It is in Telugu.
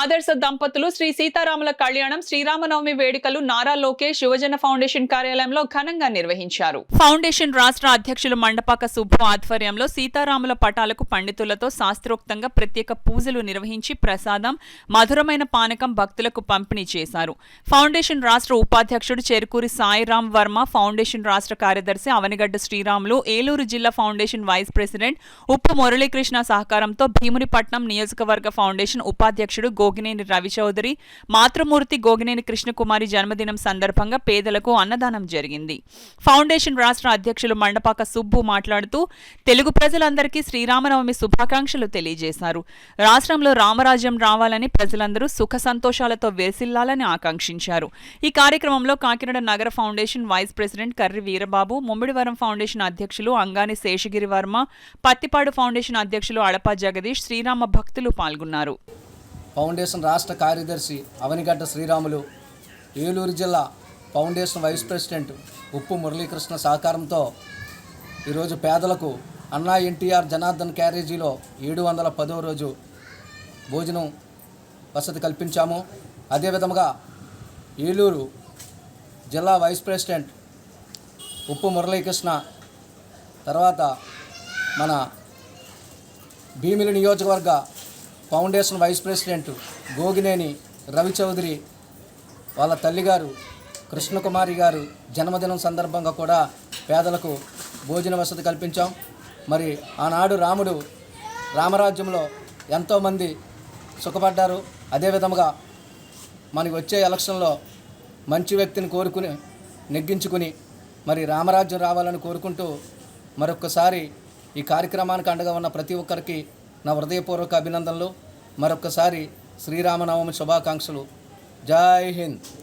ఆదర్శ దంపతులు శ్రీ సీతారాముల కళ్యాణం శ్రీరామనవమి వేడుకలు నారా లోకేష్ యువజన ఫౌండేషన్ కార్యాలయంలో ఘనంగా నిర్వహించారు. ఫౌండేషన్ రాష్ట్ర అధ్యక్షులు మండపాక సుబ్బు ఆధ్వర్యంలో సీతారాముల పటాలకు పండితులతో శాస్త్రోక్తంగా ప్రత్యేక పూజలు నిర్వహించి ప్రసాదం, మధురమైన పానకం భక్తులకు పంపిణీ చేశారు. ఫౌండేషన్ రాష్ట్ర ఉపాధ్యక్షుడు చెరుకూరి సాయిరాం వర్మ, ఫౌండేషన్ రాష్ట్ర కార్యదర్శి అవనిగడ్డ శ్రీరాములు, ఏలూరు జిల్లా ఫౌండేషన్ వైస్ ప్రెసిడెంట్ ఉప్పు మురళీకృష్ణ సహకారంతో భీమునిపట్నం నియోజకవర్గ ఫౌండేషన్ ఉపాధ్యక్షుడు గోగినేని రవిచౌదరి, మాతృమూర్తి గోగినేని కృష్ణకుమారి జన్మదినం సందర్భంగా పేదలకు అన్నదానం జరిగింది. ఫౌండేషన్ రాష్ట్ర అధ్యక్షులు మండపాక సుబ్బు మాట్లాడుతూ తెలుగు ప్రజలందరికీ శ్రీరామనవమి శుభాకాంక్షలు తెలియజేశారు. రాష్ట్రంలో రామరాజ్యం రావాలని, ప్రజలందరూ సుఖ సంతోషాలతో వెసిల్లాలని ఆకాంక్షించారు. ఈ కార్యక్రమంలో కాకినాడ నగర foundation vice president Karri Veerababu, Mummidivaram foundation అధ్యక్షులు అంగాని శేషగిరి వర్మ, పత్తిపాడు ఫౌండేషన్ అధ్యక్షులు అడపా జగదీష్, శ్రీరామ భక్తులు పాల్గొన్నారు. ఫౌండేషన్ రాష్ట్ర కార్యదర్శి అవనిగడ్డ శ్రీరాములు, ఏలూరు జిల్లా ఫౌండేషన్ వైస్ ప్రెసిడెంట్ ఉప్పు మురళీకృష్ణ సహకారంతో ఈరోజు పేదలకు అన్నా ఎన్టీఆర్ జనార్దన్ క్యారేజీలో 710వ రోజు భోజనం వసతి కల్పించాము. అదేవిధంగా ఏలూరు జిల్లా వైస్ ప్రెసిడెంట్ ఉప్పు మురళీకృష్ణ, తర్వాత మన భీమిలి నియోజకవర్గ ఫౌండేషన్ వైస్ ప్రెసిడెంట్ గోగినేని రవిచౌదరి వాళ్ళ తల్లిగారు కృష్ణకుమారి గారు జన్మదినం సందర్భంగా కూడా పేదలకు భోజన వసతి కల్పించాం. మరి ఆనాడు రాముడు రామరాజ్యంలో ఎంతోమంది సుఖపడ్డారు. అదేవిధంగా మనకి వచ్చే ఎలక్షన్లో మంచి వ్యక్తిని కోరుకుని నెగ్గించుకుని మరి రామరాజ్యం రావాలని కోరుకుంటూ మరొక్కసారి ఈ కార్యక్రమానికి అండగా ఉన్న ప్రతి ఒక్కరికి నా హృదయపూర్వక అభినందనలు. మరొక్కసారి శ్రీరామనవమి శుభాకాంక్షలు. జై హింద్.